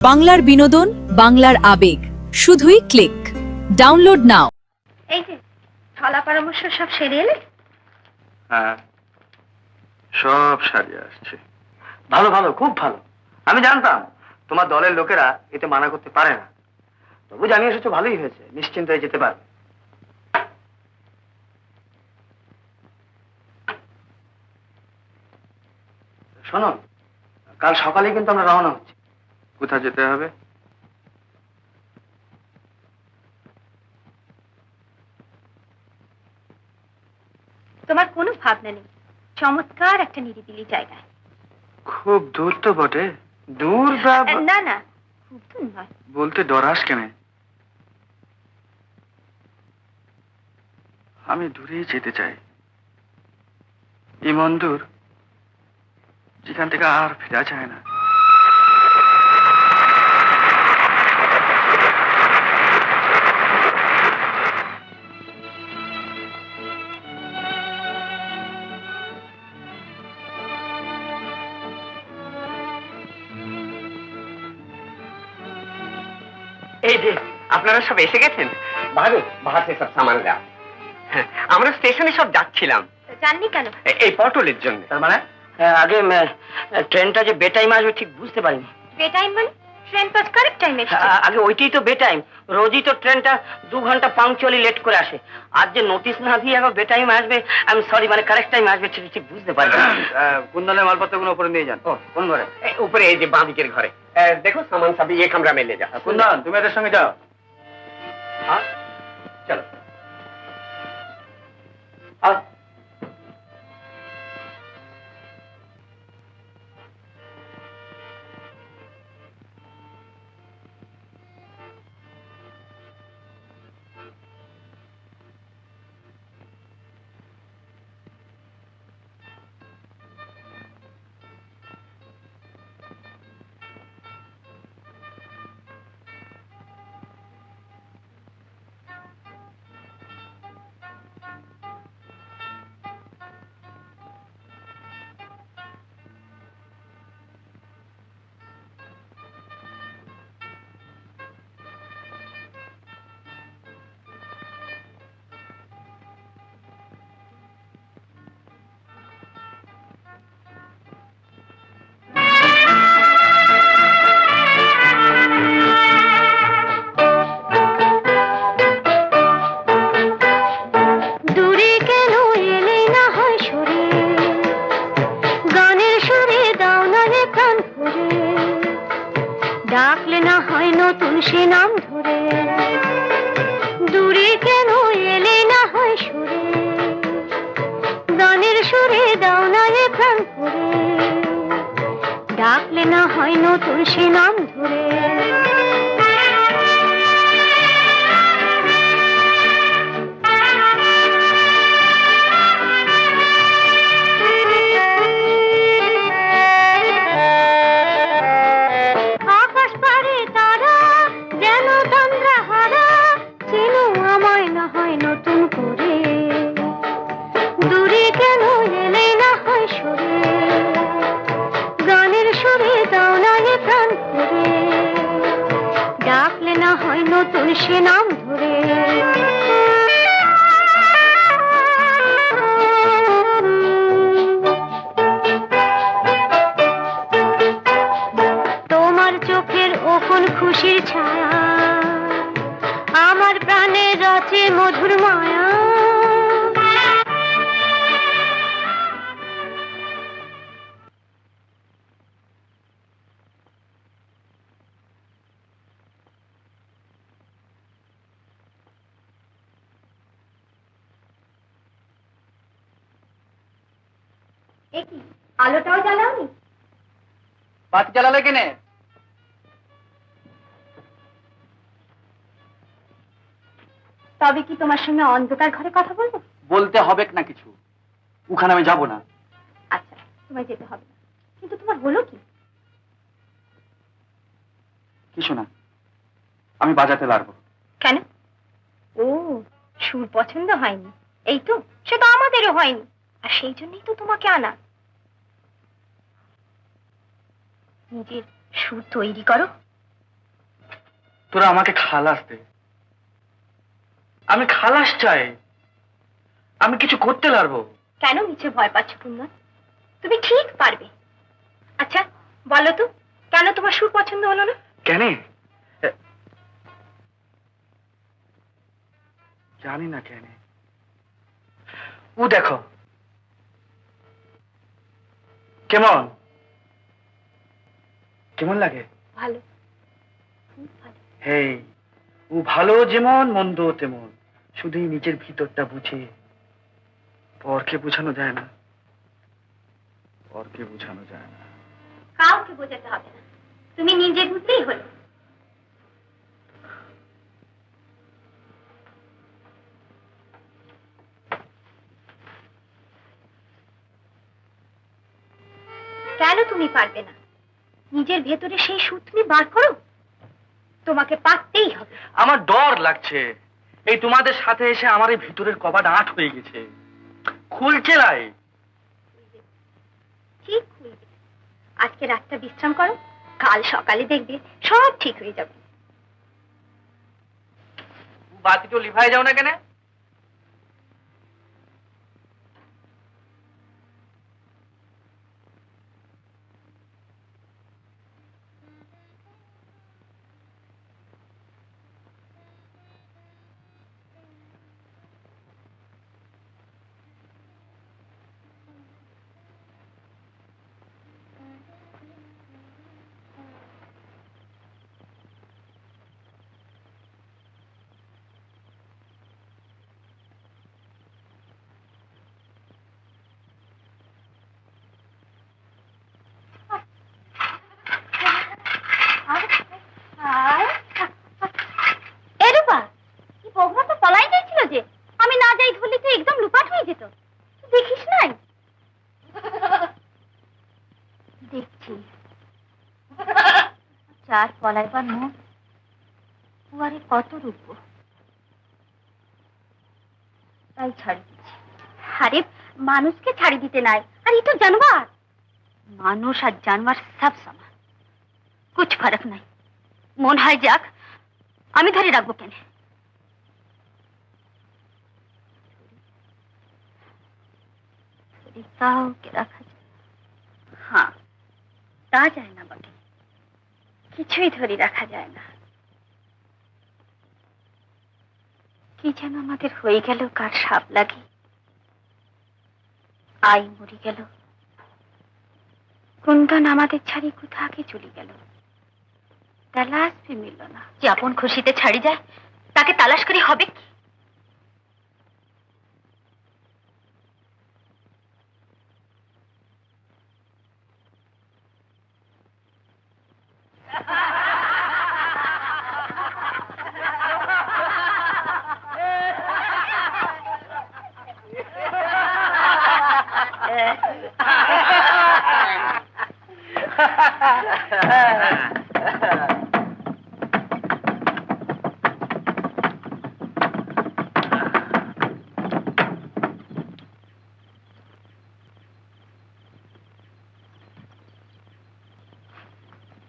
বাংলার বিনোদন, বাংলার আবেগ, শুধুই ক্লিক। ডাউনলোড নাও। এই যে ছলা পরামর্শ সব সেরে এলে? হ্যাঁ, সব সারিয়ে আসছে। ভালো ভালো, খুব ভালো। আমি জানতাম তোমার দলের লোকেরা এতে মানা করতে পারে না, তবু জানিয়ে এসেছো, ভালোই হয়েছে। নিশ্চিন্ত হয়ে যেতে পারবে। শোনো, কাল সকালে কিন্তু আমরা রওনা হচ্ছি। কোথায় যেতে হবে? তোমার কোনো ভাবনা নেই, চমৎকার একটা নিরিবিলি জায়গায়। খুব দূর তো বটে। দূর না না, খুব দূর নয়। বলতে ডরাস কেন? আমি দূরেই যেতে চাই, এমন দূর যেখান থেকে আর ফেরা যায় না। এই যে আপনারা সব এসে গেছেন। ভালো, বাহার সে সব সামান লাও। আমরা স্টেশনে সব যাচ্ছিলাম। জাননি কেন? এই পটলের জন্য। তার মানে আগে ট্রেনটা যে বেটাইম আসবে ঠিক বুঝতে পারিনি। বেটাইম মানে? ট্রেন তো কারেক্ট টাইমে এসেছে। আগে ওইটাই তো বেটাইম। রোজই তো ট্রেনটা 2 ঘন্টা পাংচুয়ালি লেট করে আসে। আজ যে নোটিশ না দিয়ে আবার বেটাইম আসবে, আমি সরি, মানে কারেক্ট টাইম আসবে ঠিক ঠিক বুঝতে পারি। কুন্দলের মালপত্রগুলো উপরে নিয়ে যান। ও কোন ঘরে? উপরে, এই যে বাঁ দিকের ঘরে। দেখো সামান সব ये कमरा में ले जा। কুন্দন, তুমি এদের সঙ্গে যাও। हाँ चलो। ডাকলে না হয় নতুন সে নাম ধরে, দূরে কেন এলে না হয় সুরে, গানের সুরে দাও না রে প্রাণ ভরে, ডাকলে না হয় নতুন সে নাম ধরে। নতুন সে নাম ধরে, তোমার চোখের ওখন খুশির ছায়া আমার প্রাণে রচে মধুর মায়া। কি আলোটাও জ্বালাওনি? বাতি জ্বালালে কেনে? তবে কি তোমার সঙ্গে অন্ধকার ঘরে কথা বলবো? বলতে হবে না কিছু, ওখানে আমি যাব না। আচ্ছা, তোমায় যেতে হবে না, কিন্তু তোমার হলো কি? কিছু না, আমি বাজাতে লাগবো। কেন? ও, সুর পছন্দ হয়নি, এই তো? সে তো আমাদেরও হয়নি, আর সেই জন্যই তো তোমাকে আনা। নিজের সুর তৈরি করো, তোরা আমাকে খালাস দে, আমি খালাস চাই, আমি কিছু করতে পারবো। কেন মিছে ভয় পাচ্ছ কুন্দন? তুমি ঠিক পারবে। আচ্ছা বলো তো, কেন তোমার সুর পছন্দ হলো না? কেন জানি না কেন। ও দেখো কেমন কেমন লাগে। ভালো, খুব ভালো। হেই, ও ভালো যেমন মন্দ তেমন, শুধুই নিজের ভিতরটা বুঝে, পরকে বোঝানো যায় না, পরকে বোঝানো যায় না। কাউকে বোঝাতে হবে না, তুমি নিজে বুঝলেই হলো। কেন তুমি পারবে না? নিজের ভেতরে সেই সুর তুমি বার করো, তোমাকে পারতেই হবে। আমার ডর লাগছে, এই তোমাদের সাথে এসে আমার এই ভিতরের কবাট আট হয়ে গেছে, খুলছে নাই। ঠিক খুলবে। আজকে রাতটা বিশ্রাম করো, কাল সকালে দেখবে সব ঠিক হয়ে যাবে। বাতিটা লিভাই যাও না কেন? আমি না যাই ধরলে তো একদম লুপাট হয়ে যেত। দেখিস নাই? দেখছি চার পলাইবার মুখ, উয়ারে কত রূপ, তাই ছাড়ি দিচ্ছি। আরে মানুষকে ছাড়ি দিতে নাই, আর এই তো জানোয়ার। মানুষ আর জানোয়ার সব সমান, কুছ ফরক নাই। মন হয় যাক, আমি ধরে রাখবো কেন? কাউকে রাখা যায়? হ্যাঁ, তা যায় না বটে, কিছুই ধরে রাখা যায় না। কি যেন আমাদের হয়ে গেল, কার সাপ লাগে, আই মরে গেল, কুন্দন আমাদের ছাড়ি কোথাকে চলে গেল, তালাশ भी মিলল না। যে আপন খুশিতে ছাড়ি যায়, তাকে তালাশ করে হবে কি?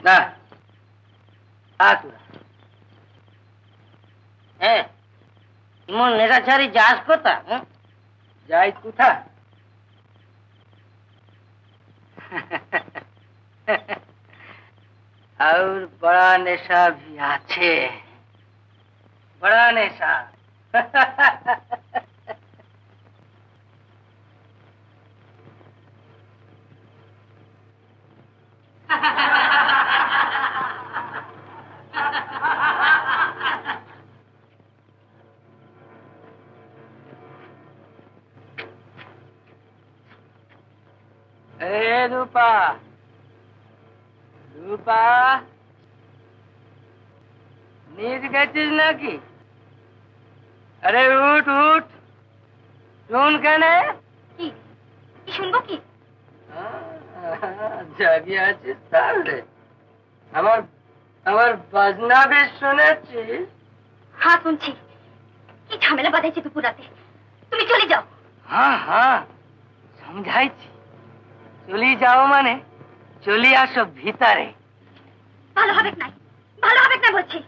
না হ্যাঁ, এমন নেশা ছাড়ি যাস কোথা? যাই কোথা? और बड़ा नेशा भी आछे, बड़ा नेशा। ए रूपा, रूपा नींद গেছিস নাকি? আরে উঠ উঠ, শুন কেনে? কি কি শুনবো? কি জাগিয়ে আছিস তাহলে? আমার আমার বাজনা বেশ শুনেছিস? হ্যাঁ শুনছি। কি ঝামেলা বাঁধাইছে দুপুর রাতে, তুমি চলে যাও। হ্যাঁ হ্যাঁ সমঝাইছি, চলি যাও মানে চলি আসো ভিতরে। ভালো হবে না, ভালো হবে না বলছি।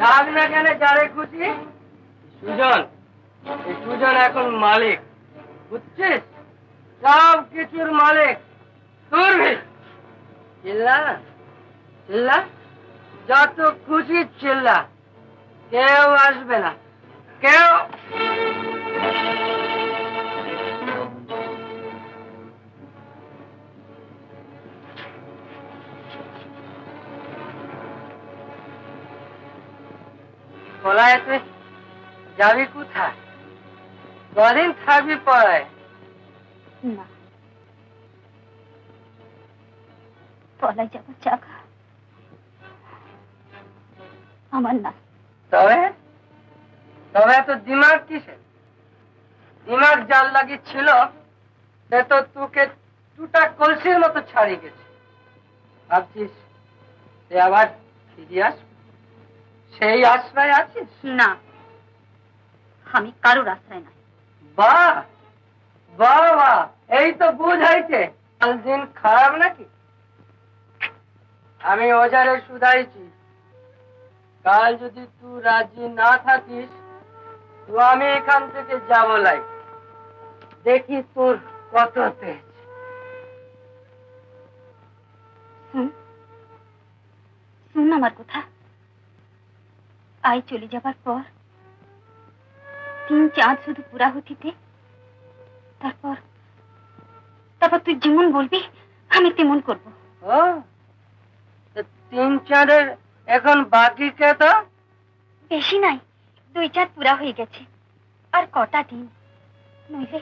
থাক না কেন যারে খুশি। সুজন, এই সুজন এখন মালিক, বুঝছিস? সব কিছুর মালিক তুই। চিল্লা চিল্লা, যত খুশি চিল্লা, কেউ আসবে না, কেউ। বলায় তুই যাবি কোথায়? কদিন থাকবি পরে? না, পলায় যাবার জায়গা আমার না। তবে তবে এত দিমাগ কিসের? দিমাগ জাল লাগিয়েছিল সে তো তোকে টুটা কলসির মতো ছাড়িয়ে গেছে। ভাবছিস সে আবার ফিরে আসবে? সেই আশ্রয় আছিস? না, আমি কারোর আশ্রয় নাই। বাহ বাহ বাহ, এই তো বুঝাইছে। কাল দিন খারাপ নাকি? আমি ওজারে শুধাইছি, কাল যদি তুই রাজি না থাকিস তো আমি এখান থেকে যাব লাই। দেখি তোর কত তেজ। শুন আমার কথা, আই চলে যাবার পর 3 চাঁদ শুধু পুরা হতিতে, তারপর তারপর তুই যেমন বলবি আমি তেমন করব। ও, 3 চাঁদের এখন বাকি কে? তো বেশি নাই, 2 চাঁদ পুরা হয়ে গেছে, আর কটা দিন, নইলে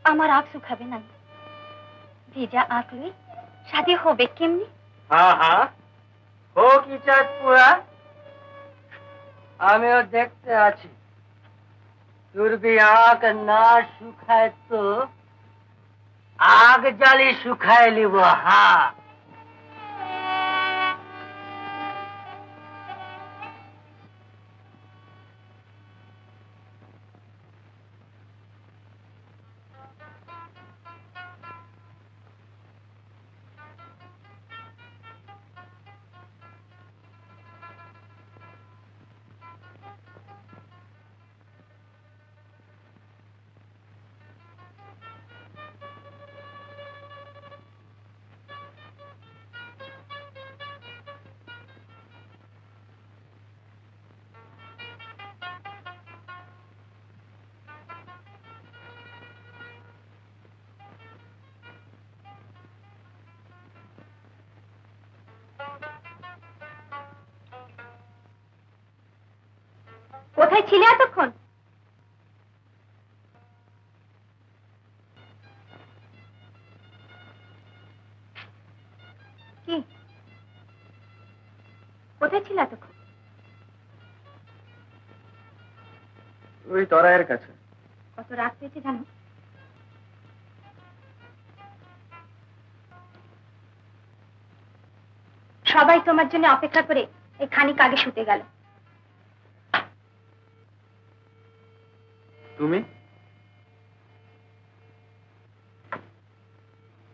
আমার আঁখ শুকাবে না। ভেজা আঁখ লই শাদি হবে কেমনি? হ্যাঁ হ্যাঁ, ও কি চাঁদ পুরা, আমিও দেখতে আছি। তোর भी आग ना শুকায় তো আগ জ্বালি শুকায় লিব। হ্যাঁ, কোথায় ছিলে এতক্ষণ? কি কোথায় ছিলে এতক্ষণ? ওই তরাইয়ের কাছে। কত রাত হয়েছে জানো? সবাই তোমার জন্য অপেক্ষা করে এই খানিক আগে শুতে গেল। তুমি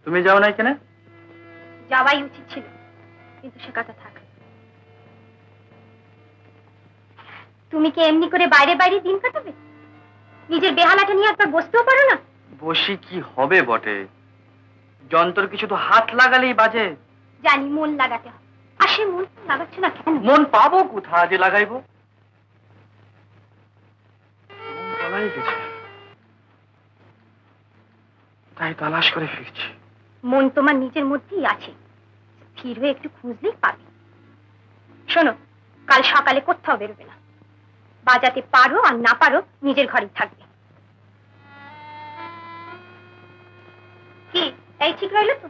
তুমি যাও নাই কেন? যাওয়াই উচিত ছিল, কিন্তু সে কথা থাক। তুমি কি এমনি করে বাইরে বাইরে দিন কাটাবে? নিজের বেহালাটা নিয়ে একবার বসতেও পারো না? বসি কি হবে বটে, যন্ত্র কিছু তো হাত লাগালেই বাজে। জানি মন লাগাতে হবে, আর সে মন লাগাচ্ছ না কেন? মন পাবো কোথা যে লাগাইবো? বলাই গেছে, তাই তালাশ করে ফিরছি। মন তোমার নিজের মধ্যেই আছে, স্থির হয়ে একটু খুঁজলেই পাবে। শোনো, কাল সকালে কোথাও বেরোবে না, বাজাতে পারো আর না পারো নিজের ঘরেই থাকবে। কি এই ঠিক রইল তো?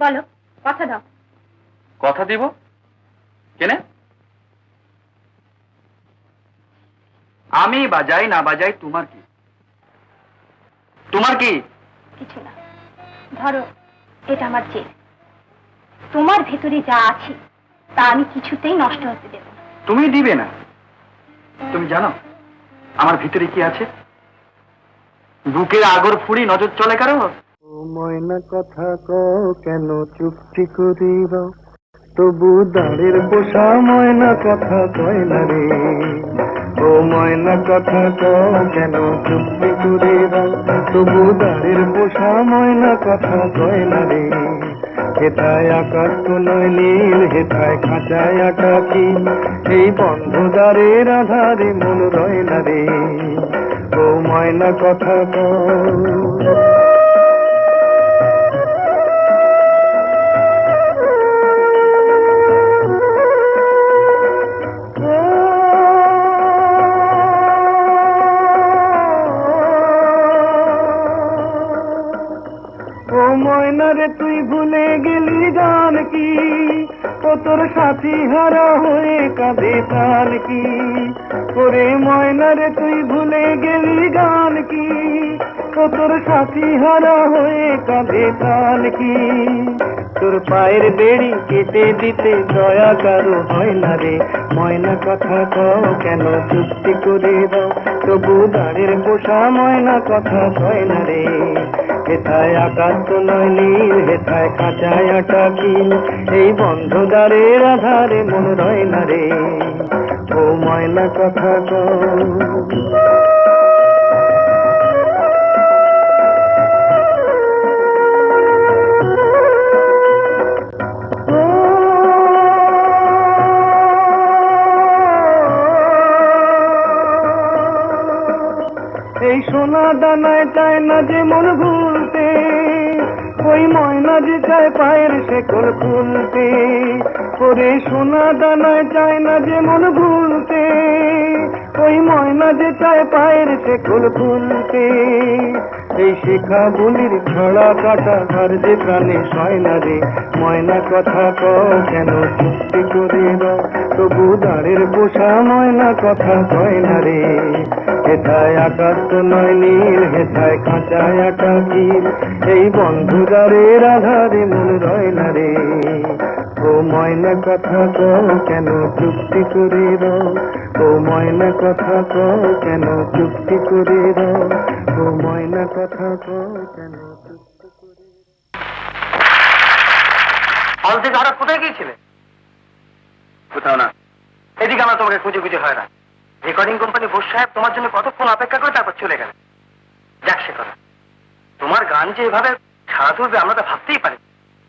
বলো, কথা দাও। কথা দিব কেন? আমি বাজাই না বাজাই তোমার কি? তোমার কি? কিছু না, ধরো এটা আমার জেদ। তোমার ভেতরে যা আছে তা আমি কিছুতেই নষ্ট হতে দেব না। তুমি দিবে না? তুমি জানো আমার ভিতরে কি আছে? বুকের আগর ফুড়ি নজর চলে কারো? ও ময়না কথা কও কেন চুপটি করিব, তবু দাঁড়ের পোষা ময়না কথা কয় না রে, ও ময়না কথা কও কেন চুপটি করে দাও, তবু দাঁড়ের পোষা ময়না কথা কয় না রে। হেথায় আকাশ তো নয় নীল, হেথায় খাঁচায় আটা কিল, এই বন্ধ দ্বারের আধারে মন রয় না রে, ও ময়না কথা কও। ও ময়না রে তুই ভুলে গেলি গান কি, ও তোর সাথী হারা হয়ে কাঁদে প্রাণ কি, ওরে ময়না রে তুই ভুলে গেলি গান কি, ও তোর সাথী হারা হয়ে কাঁদে প্রাণ কি। তোর পায়ের বেড়ি কেটে দিতে দয়া কারো হয় না রে, ময়না কথা কও কেন চুপটি করে দাও, তবু দাঁড়ের পোষা ময়না কথা কয় না রে। হেথায় আকাশ তো নয় নীল, হেথায় কাঁচায় আটা কিল, এই বন্ধ দ্বারের আধারে মন রয় না রে, ও ময়না কথা কও। এই সোনা দানায় চায় না যে মন ভুলতে, ওই ময়না যে চায় পায়ের শেকল খুলতে, ওরে সোনা দানায় চায় না যে মন ভুলতে, ওই ময়না যে চায় পায়ের শেকল খুলতে। এই শেখা বলির ছড়া কাটা আর যে প্রাণে সয় না রে, ময়না কথা কও কেন চুপটি করে দাও, তবু দাঁড়ের পোষা ময়না কথা কয় না রে। হেথায় আকাশ তো নয় নীল, হেথায় খাঁচায় আটা কিল, এই বন্ধুদারের আধারে মন রয় না রে, ও ময়না কথা কও কেন চুপটি করে দাও, ও ময়না কথা কও কেন চুপটি করে দাও, ও ময়না কথা কও কেন চুপটি করে দাও। হল থেকে হঠাৎ কোথায় গিয়েছিলে? কোথাও না, এদিকে আমরা তোমাকে খুঁজে খুঁজে হয় না। রেকর্ডিং কোম্পানি বোস সাহেব তোমার জন্য কতক্ষণ অপেক্ষা করে তারপর চলে গেল। যাক সে কথা, তোমার গান যে এভাবে সারা তুলবে আমরা তো ভাবতেই পারি।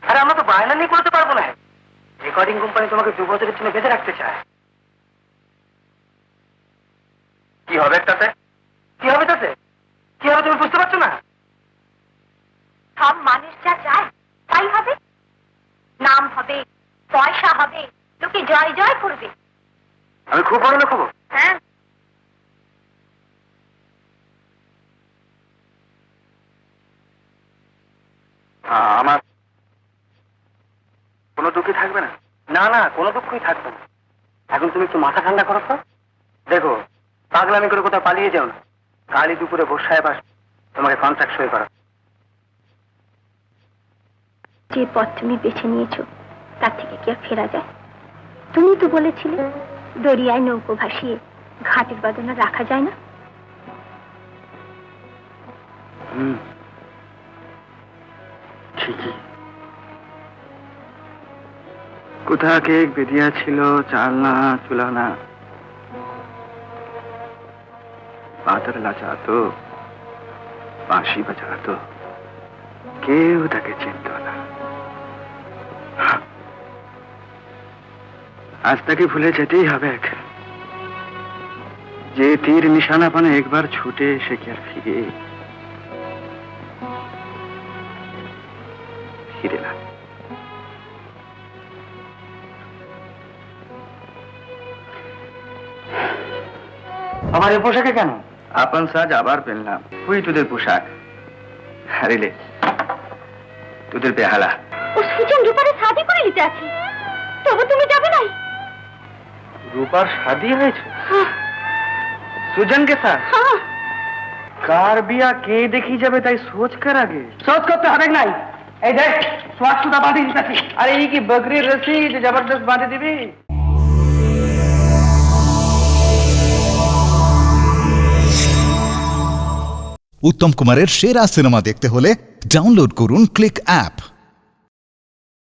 আরে আমরা তো বায়না নিয়ে করতে পারবো না। রেকর্ডিং কোম্পানি তোমাকে 2 বছরের জন্য বেঁধে রাখতে চায়। কি হবে তাতে? কি হবে তাতে? কি হবে তুমি বুঝতে পারছো না? সব মানুষ যা চায় তাই হবে, নাম হবে, পয়সা হবে, লোকে জয় জয় করবে। আমি খুব বড় লোক হবো। হ্যাঁ, আমার কোনো দুঃখই থাকবে না? না না, কোনো দুঃখই থাকবে না। এখন তুমি একটু মাথা ঠান্ডা করো তো। দেখো, পাগলামি করে কোথাও পালিয়ে যাও না। কালই দুপুরে বোস সাহেব আসবে তোমাকে কন্ট্রাক্ট সই করা। যে পথ তুমি বেছে নিয়েছো তার থেকে কি আর ফেরা যায়? তুমি তো বলেছিলে দরিয়ায় নৌকো ভাসিয়ে ঘাটের বাদনা রাখা যায় না। ঠিকই। কোথা কে বেরিয়া ছিল চালনা চুলানা, বাদর লাচাতো, বাঁশি বাজাতো, কেউ তাকে চিনত না। আজ তাকে ভুলে যেতেই হবে। যে তীর নিশানা পানে একবার ছুটে সে কি আর ফিরে না। আমার এই পোশাকে কেন? আপন সাজ আবার পেলাম। ওই তোদের পোশাক। হারিলে তোদের বেহালা। ও সুজন রূপারে শাদি করে নিতে আছে, তবে তুমি যাবে নাই? রূপার শাদি হয়েছে সুজন কে সাথ? হ্যাঁ। কার বিয়া কে দেখি যাবে তাই সোচ কর আগে। সোচ করতে হবে নাই। এই দেখ, সোয়াসুদা বাঁধি দিতেছি। আরে এই কি বকরির রসি যে জবরদস্ত বাঁধে দিবি? উত্তম কুমারের সেরা সিনেমা দেখতে হলে ডাউনলোড করুন ক্লিক অ্যাপ।